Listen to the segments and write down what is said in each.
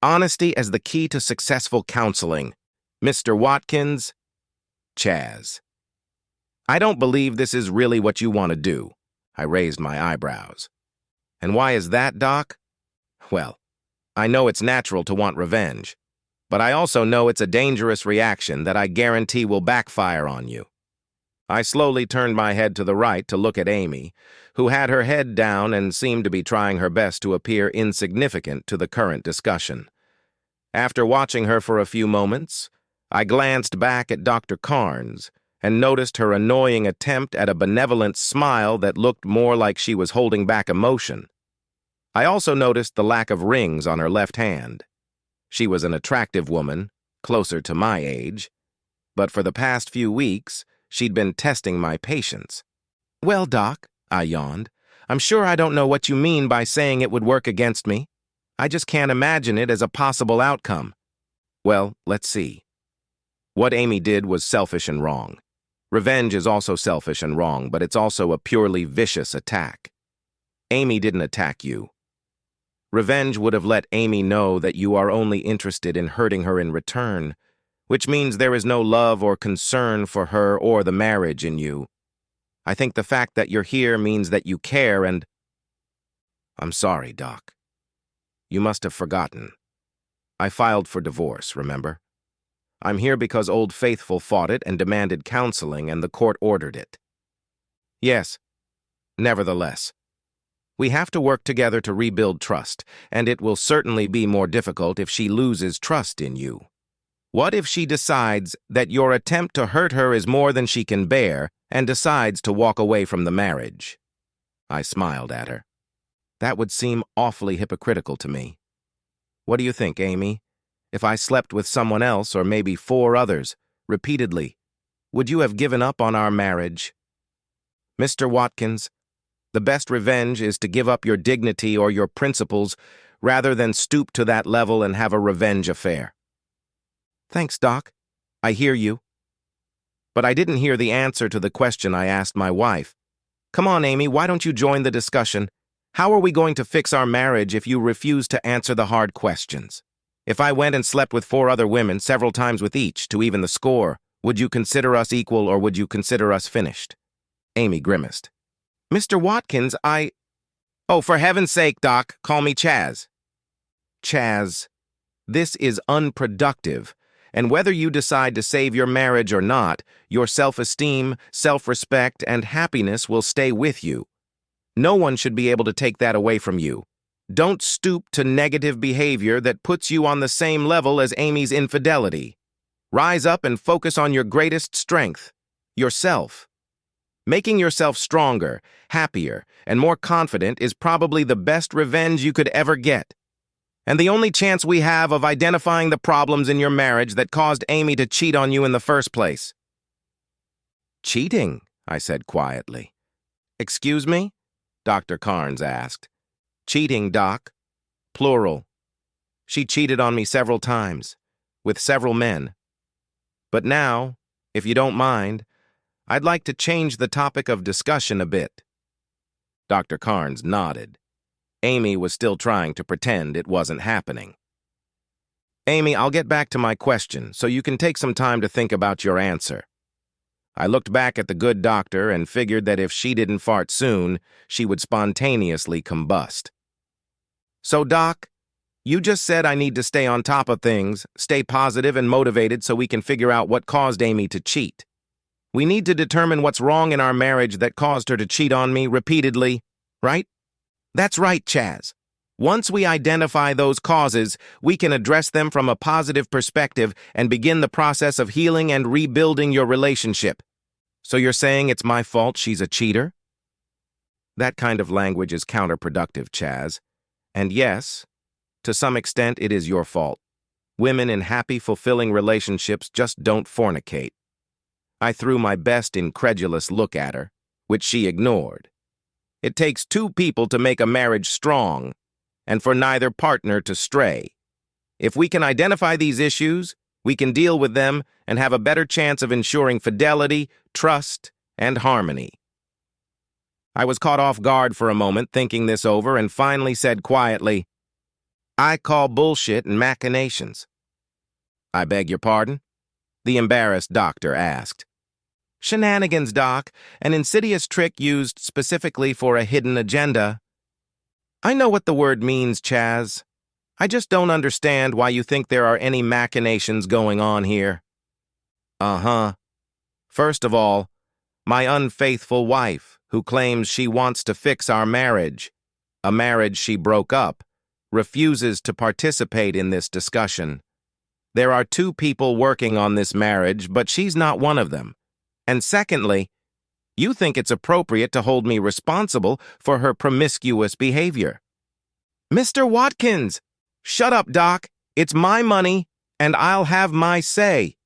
Honesty as the key to successful counseling. Mr. Watkins, Chaz. I don't believe this is really what you want to do. I raised my eyebrows. And why is that, Doc? Well, I know it's natural to want revenge, but I also know it's a dangerous reaction that I guarantee will backfire on you. I slowly turned my head to the right to look at Amy, who had her head down and seemed to be trying her best to appear insignificant to the current discussion. After watching her for a few moments, I glanced back at Dr. Carnes and noticed her annoying attempt at a benevolent smile that looked more like she was holding back emotion. I also noticed the lack of rings on her left hand. She was an attractive woman, closer to my age, but for the past few weeks, she'd been testing my patience. Well, Doc, I yawned, I'm sure I don't know what you mean by saying it would work against me. I just can't imagine it as a possible outcome. Well, let's see. What Amy did was selfish and wrong. Revenge is also selfish and wrong, but it's also a purely vicious attack. Amy didn't attack you. Revenge would have let Amy know that you are only interested in hurting her in return, which means there is no love or concern for her or the marriage in you. I think the fact that you're here means that you care and... I'm sorry, Doc. You must have forgotten. I filed for divorce, remember? I'm here because Old Faithful fought it and demanded counseling, and the court ordered it. Yes. Nevertheless, we have to work together to rebuild trust, and it will certainly be more difficult if she loses trust in you. What if she decides that your attempt to hurt her is more than she can bear and decides to walk away from the marriage? I smiled at her. That would seem awfully hypocritical to me. What do you think, Amy? If I slept with someone else, or maybe 4 others, repeatedly, would you have given up on our marriage? Mr. Watkins, the best revenge is to give up your dignity or your principles rather than stoop to that level and have a revenge affair. Thanks, Doc. I hear you. But I didn't hear the answer to the question I asked my wife. Come on, Amy, why don't you join the discussion? How are we going to fix our marriage if you refuse to answer the hard questions? If I went and slept with 4 other women, several times with each, to even the score, would you consider us equal or would you consider us finished? Amy grimaced. Mr. Watkins, Oh, for heaven's sake, Doc, call me Chaz. Chaz, this is unproductive, and whether you decide to save your marriage or not, your self-esteem, self-respect, and happiness will stay with you. No one should be able to take that away from you. Don't stoop to negative behavior that puts you on the same level as Amy's infidelity. Rise up and focus on your greatest strength, yourself. Making yourself stronger, happier, and more confident is probably the best revenge you could ever get. And the only chance we have of identifying the problems in your marriage that caused Amy to cheat on you in the first place. Cheating, I said quietly. Excuse me? Dr. Carnes asked. Cheating, Doc. Plural. She cheated on me several times, with several men. But now, if you don't mind, I'd like to change the topic of discussion a bit. Dr. Carnes nodded. Amy was still trying to pretend it wasn't happening. Amy, I'll get back to my question, so you can take some time to think about your answer. I looked back at the good doctor and figured that if she didn't fart soon, she would spontaneously combust. So, Doc, you just said I need to stay on top of things, stay positive and motivated so we can figure out what caused Amy to cheat. We need to determine what's wrong in our marriage that caused her to cheat on me repeatedly, right? That's right, Chaz. Once we identify those causes, we can address them from a positive perspective and begin the process of healing and rebuilding your relationship. So you're saying it's my fault she's a cheater? That kind of language is counterproductive, Chaz. And yes, to some extent it is your fault. Women in happy, fulfilling relationships just don't fornicate. I threw my best incredulous look at her, which she ignored. It takes 2 people to make a marriage strong, and for neither partner to stray. If we can identify these issues, we can deal with them and have a better chance of ensuring fidelity, trust, and harmony. I was caught off guard for a moment thinking this over and finally said quietly, I call bullshit and machinations. I beg your pardon? The embarrassed doctor asked. Shenanigans, Doc, an insidious trick used specifically for a hidden agenda. I know what the word means, Chaz. I just don't understand why you think there are any machinations going on here. Uh-huh. First of all, my unfaithful wife, who claims she wants to fix our marriage, a marriage she broke up, refuses to participate in this discussion. There are two people working on this marriage, but she's not one of them. And secondly, you think it's appropriate to hold me responsible for her promiscuous behavior. Mr. Watkins! Shut up, Doc. It's my money, and I'll have my say.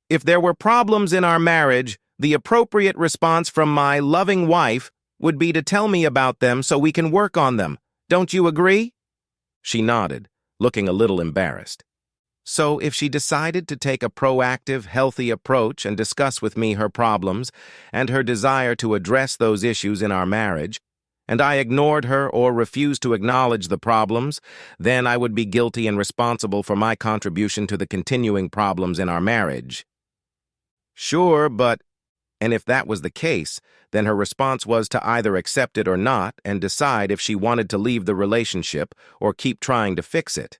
If there were problems in our marriage, the appropriate response from my loving wife would be to tell me about them so we can work on them. Don't you agree? She nodded, looking a little embarrassed. So if she decided to take a proactive, healthy approach and discuss with me her problems and her desire to address those issues in our marriage, and I ignored her or refused to acknowledge the problems, then I would be guilty and responsible for my contribution to the continuing problems in our marriage. Sure, but... And if that was the case, then her response was to either accept it or not and decide if she wanted to leave the relationship or keep trying to fix it.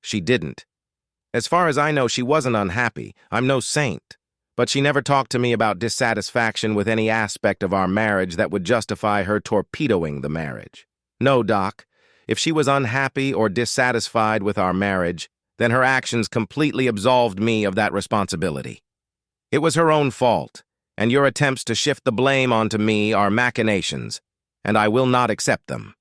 She didn't. As far as I know, she wasn't unhappy. I'm no saint. But she never talked to me about dissatisfaction with any aspect of our marriage that would justify her torpedoing the marriage. No, Doc. If she was unhappy or dissatisfied with our marriage, then her actions completely absolved me of that responsibility. It was her own fault, and your attempts to shift the blame onto me are machinations, and I will not accept them.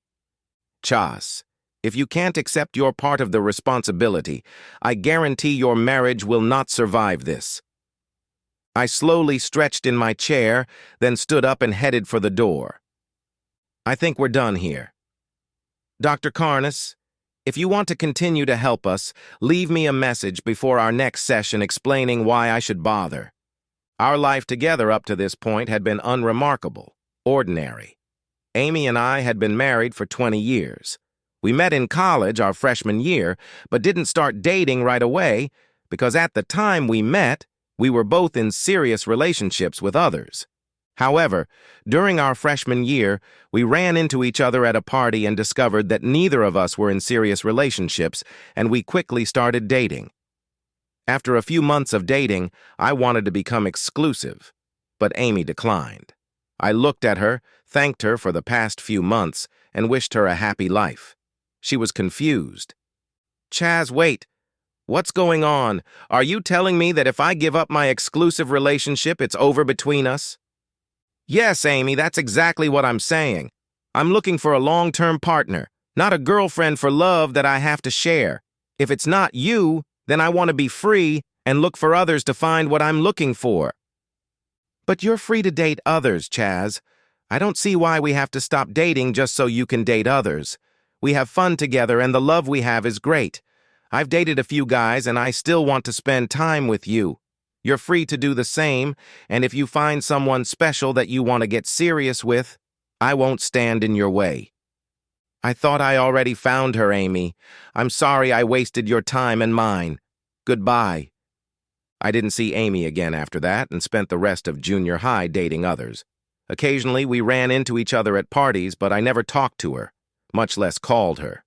Chas, if you can't accept your part of the responsibility, I guarantee your marriage will not survive this. I slowly stretched in my chair, then stood up and headed for the door. I think we're done here. Dr. Karnas, if you want to continue to help us, leave me a message before our next session explaining why I should bother. Our life together up to this point had been unremarkable, ordinary. Amy and I had been married for 20 years. We met in college our freshman year, but didn't start dating right away because at the time we met, we were both in serious relationships with others. However, during our freshman year, we ran into each other at a party and discovered that neither of us were in serious relationships, and we quickly started dating. After a few months of dating, I wanted to become exclusive, but Amy declined. I looked at her, thanked her for the past few months, and wished her a happy life. She was confused. Chaz, wait. What's going on? Are you telling me that if I give up my exclusive relationship, it's over between us? Yes, Amy, that's exactly what I'm saying. I'm looking for a long-term partner, not a girlfriend for love that I have to share. If it's not you, then I want to be free and look for others to find what I'm looking for. But you're free to date others, Chaz. I don't see why we have to stop dating just so you can date others. We have fun together and the love we have is great. I've dated a few guys and I still want to spend time with you. You're free to do the same, and if you find someone special that you want to get serious with, I won't stand in your way. I thought I already found her, Amy. I'm sorry I wasted your time and mine. Goodbye. I didn't see Amy again after that and spent the rest of junior high dating others. Occasionally we ran into each other at parties, but I never talked to her, much less called her.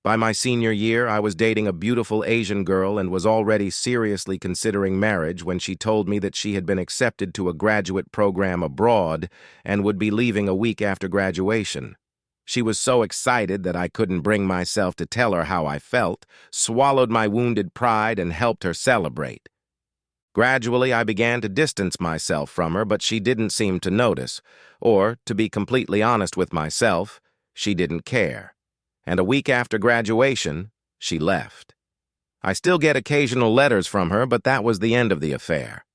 By my senior year, I was dating a beautiful Asian girl and was already seriously considering marriage when she told me that she had been accepted to a graduate program abroad and would be leaving a week after graduation. She was so excited that I couldn't bring myself to tell her how I felt, swallowed my wounded pride, and helped her celebrate. Gradually, I began to distance myself from her, but she didn't seem to notice, or, to be completely honest with myself, she didn't care. And a week after graduation, she left. I still get occasional letters from her, but that was the end of the affair.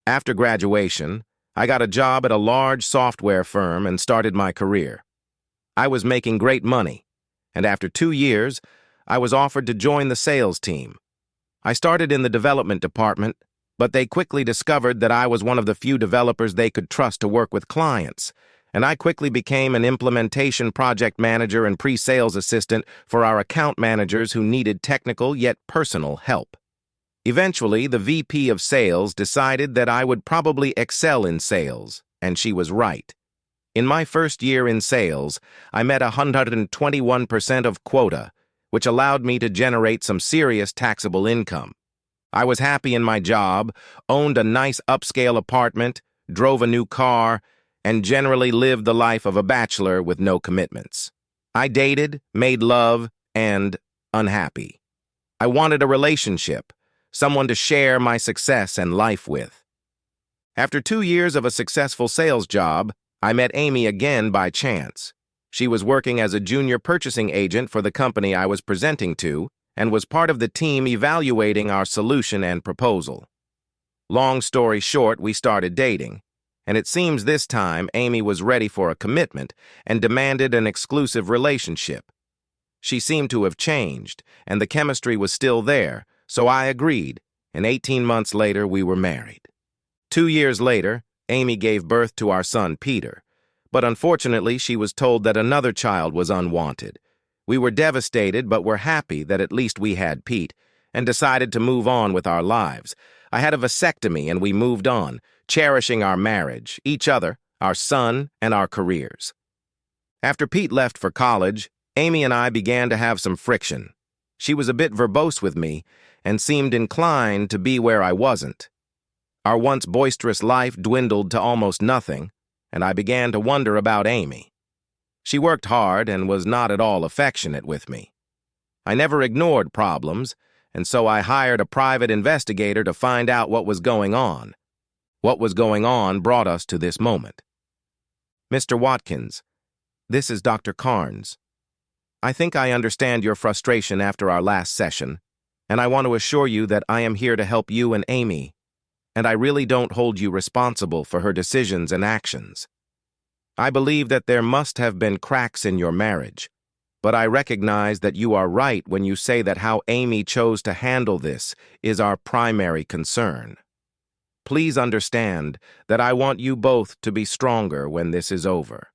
After graduation, I got a job at a large software firm and started my career. I was making great money, and after 2 years, I was offered to join the sales team. I started in the development department, but they quickly discovered that I was one of the few developers they could trust to work with clients, and I quickly became an implementation project manager and pre-sales assistant for our account managers who needed technical yet personal help. Eventually, the VP of sales decided that I would probably excel in sales, and she was right. In my first year in sales, I met 121% of quota, which allowed me to generate some serious taxable income. I was happy in my job, owned a nice upscale apartment, drove a new car, and generally lived the life of a bachelor with no commitments. I dated, made love, and unhappy. I wanted a relationship, someone to share my success and life with. After 2 years of a successful sales job, I met Amy again by chance. She was working as a junior purchasing agent for the company I was presenting to and was part of the team evaluating our solution and proposal. Long story short, we started dating, and it seems this time Amy was ready for a commitment and demanded an exclusive relationship. She seemed to have changed, and the chemistry was still there, so I agreed, and 18 months later we were married. 2 years later, Amy gave birth to our son Peter, but unfortunately she was told that another child was unwanted. We were devastated, but were happy that at least we had Pete, and decided to move on with our lives. I had a vasectomy and we moved on, cherishing our marriage, each other, our son, and our careers. After Pete left for college, Amy and I began to have some friction. She was a bit verbose with me and seemed inclined to be where I wasn't. Our once boisterous life dwindled to almost nothing, and I began to wonder about Amy. She worked hard and was not at all affectionate with me. I never ignored problems, and so I hired a private investigator to find out what was going on. What was going on brought us to this moment. Mr. Watkins, this is Dr. Carnes. I think I understand your frustration after our last session, and I want to assure you that I am here to help you and Amy, and I really don't hold you responsible for her decisions and actions. I believe that there must have been cracks in your marriage, but I recognize that you are right when you say that how Amy chose to handle this is our primary concern. Please understand that I want you both to be stronger when this is over.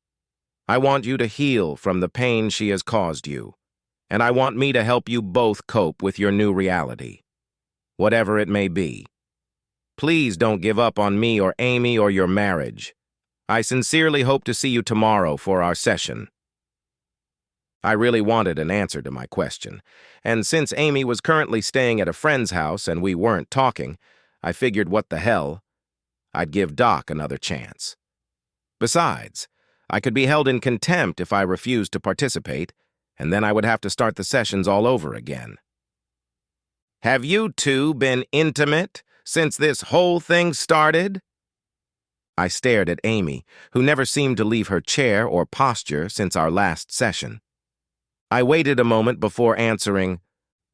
I want you to heal from the pain she has caused you, and I want me to help you both cope with your new reality, whatever it may be. Please don't give up on me or Amy or your marriage. I sincerely hope to see you tomorrow for our session. I really wanted an answer to my question, and since Amy was currently staying at a friend's house and we weren't talking, I figured what the hell, I'd give Doc another chance. Besides, I could be held in contempt if I refused to participate, and then I would have to start the sessions all over again. Have you two been intimate since this whole thing started? I stared at Amy, who never seemed to leave her chair or posture since our last session. I waited a moment before answering,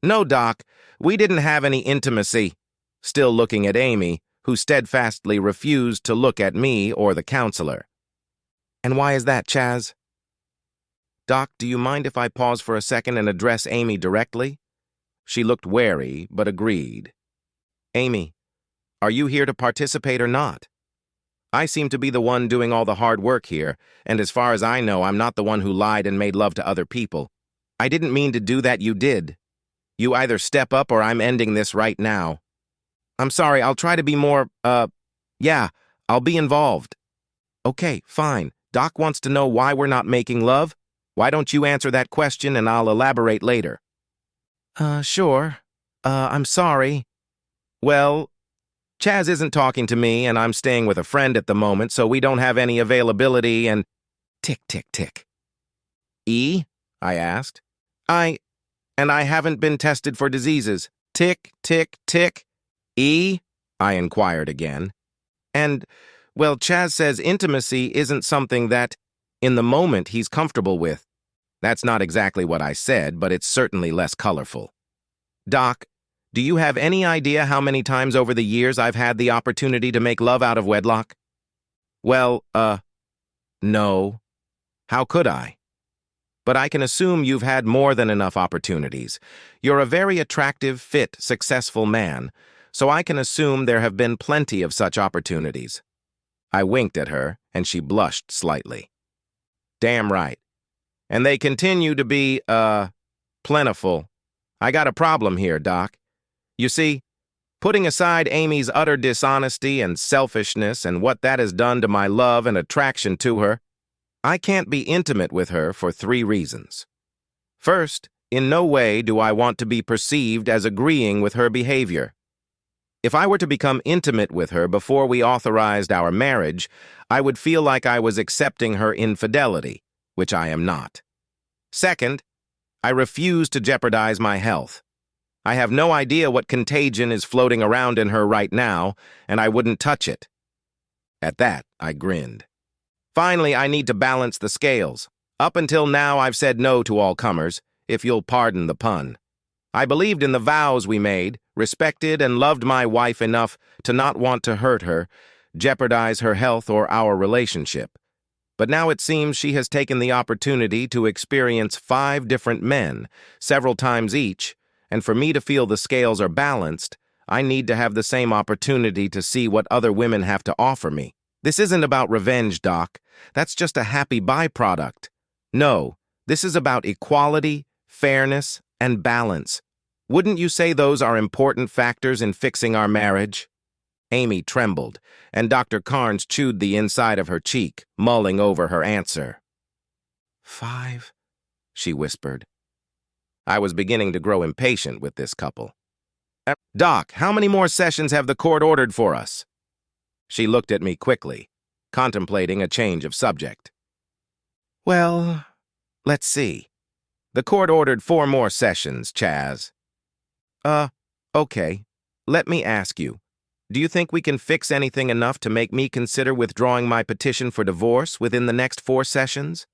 "No, Doc, we didn't have any intimacy," still looking at Amy, who steadfastly refused to look at me or the counselor. "And why is that, Chaz?" "Doc, do you mind if I pause for a second and address Amy directly?" She looked wary, but agreed. "Amy, are you here to participate or not? I seem to be the one doing all the hard work here, and as far as I know, I'm not the one who lied and made love to other people. I didn't mean to do that, you did. You either step up or I'm ending this right now." "I'm sorry, I'll try to be more, yeah, I'll be involved." "Okay, fine. Doc wants to know why we're not making love. Why don't you answer that question and I'll elaborate later?" Sure. I'm sorry. Well, Chaz isn't talking to me and I'm staying with a friend at the moment, so we don't have any availability and— Tick, tick, tick. "E?" I asked. I haven't been tested for diseases." Tick, tick, tick. "E?" I inquired again. And, well, Chaz says intimacy isn't something that, in the moment, he's comfortable with. That's not exactly what I said, but it's certainly less colorful. "Doc, do you have any idea how many times over the years I've had the opportunity to make love out of wedlock?" "Well, no. How could I? But I can assume you've had more than enough opportunities. You're a very attractive, fit, successful man, so I can assume there have been plenty of such opportunities." I winked at her, and she blushed slightly. Damn right. And they continue to be, plentiful. I got a problem here, Doc. You see, putting aside Amy's utter dishonesty and selfishness and what that has done to my love and attraction to her, I can't be intimate with her for 3 reasons. First, in no way do I want to be perceived as agreeing with her behavior. If I were to become intimate with her before we authorized our marriage, I would feel like I was accepting her infidelity, which I am not. Second, I refuse to jeopardize my health. I have no idea what contagion is floating around in her right now, and I wouldn't touch it. At that, I grinned. Finally, I need to balance the scales. Up until now, I've said no to all comers, if you'll pardon the pun. I believed in the vows we made, respected and loved my wife enough to not want to hurt her, jeopardize her health or our relationship. But now it seems she has taken the opportunity to experience 5 different men, several times each, and for me to feel the scales are balanced, I need to have the same opportunity to see what other women have to offer me. This isn't about revenge, Doc. That's just a happy byproduct. No, this is about equality, fairness, and balance. Wouldn't you say those are important factors in fixing our marriage? Amy trembled, and Dr. Carnes chewed the inside of her cheek, mulling over her answer. 5, she whispered. I was beginning to grow impatient with this couple. Doc, how many more sessions have the court ordered for us? She looked at me quickly, contemplating a change of subject. Well, let's see. The court ordered 4 more sessions, Chaz. Okay. Let me ask you. Do you think we can fix anything enough to make me consider withdrawing my petition for divorce within the next 4 sessions?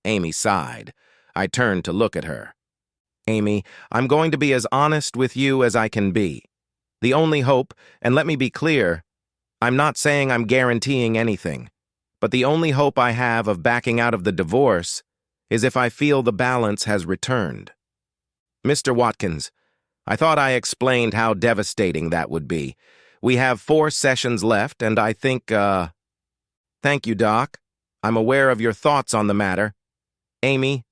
Amy sighed. I turned to look at her. Amy, I'm going to be as honest with you as I can be. The only hope, and let me be clear, I'm not saying I'm guaranteeing anything, but the only hope I have of backing out of the divorce is if I feel the balance has returned. Mr. Watkins, I thought I explained how devastating that would be. We have 4 sessions left, and I think, Thank you, Doc. I'm aware of your thoughts on the matter. Amy,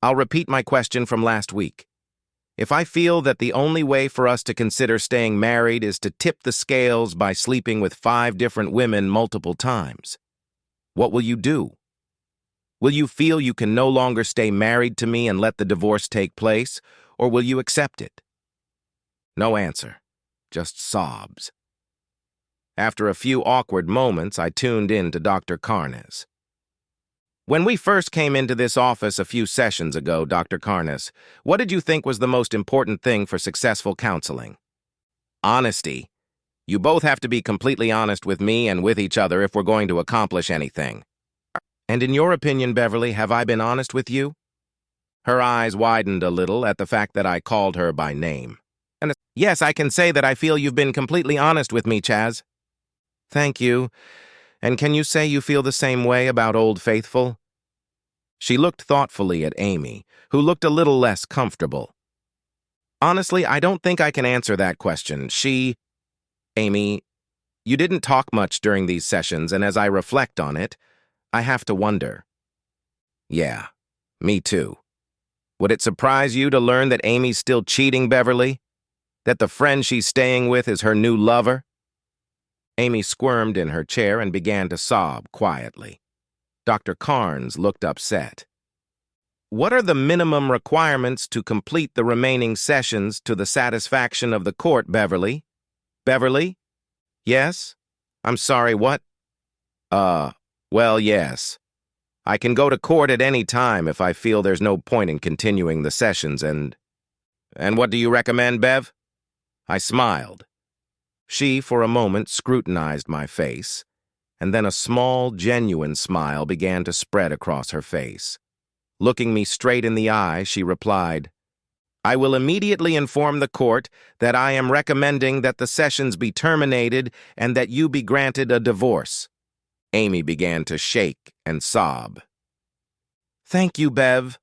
I'll repeat my question from last week. If I feel that the only way for us to consider staying married is to tip the scales by sleeping with 5 different women multiple times, what will you do? Will you feel you can no longer stay married to me and let the divorce take place, or will you accept it? No answer, just sobs. After a few awkward moments, I tuned in to Dr. Carnes. When we first came into this office a few sessions ago, Dr. Carnes, what did you think was the most important thing for successful counseling? Honesty. You both have to be completely honest with me and with each other if we're going to accomplish anything. And in your opinion, Beverly, have I been honest with you? Her eyes widened a little at the fact that I called her by name. And yes, I can say that I feel you've been completely honest with me, Chaz. Thank you. And can you say you feel the same way about Old Faithful? She looked thoughtfully at Amy, who looked a little less comfortable. Honestly, I don't think I can answer that question. Amy, you didn't talk much during these sessions, and as I reflect on it, I have to wonder. Yeah, me too. Would it surprise you to learn that Amy's still cheating, Beverly? That the friend she's staying with is her new lover? Amy squirmed in her chair and began to sob quietly. Dr. Carnes looked upset. What are the minimum requirements to complete the remaining sessions to the satisfaction of the court, Beverly? Beverly? Yes? I'm sorry, what? Well, yes. I can go to court at any time if I feel there's no point in continuing the sessions and what do you recommend, Bev? I smiled. She, for a moment, scrutinized my face, and then a small, genuine smile began to spread across her face. Looking me straight in the eye, she replied, I will immediately inform the court that I am recommending that the sessions be terminated and that you be granted a divorce. Amy began to shake and sob. Thank you, Bev.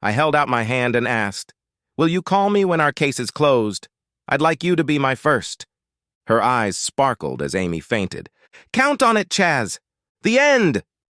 I held out my hand and asked, will you call me when our case is closed? I'd like you to be my first. Her eyes sparkled as Amy fainted. Count on it, Chaz. The end!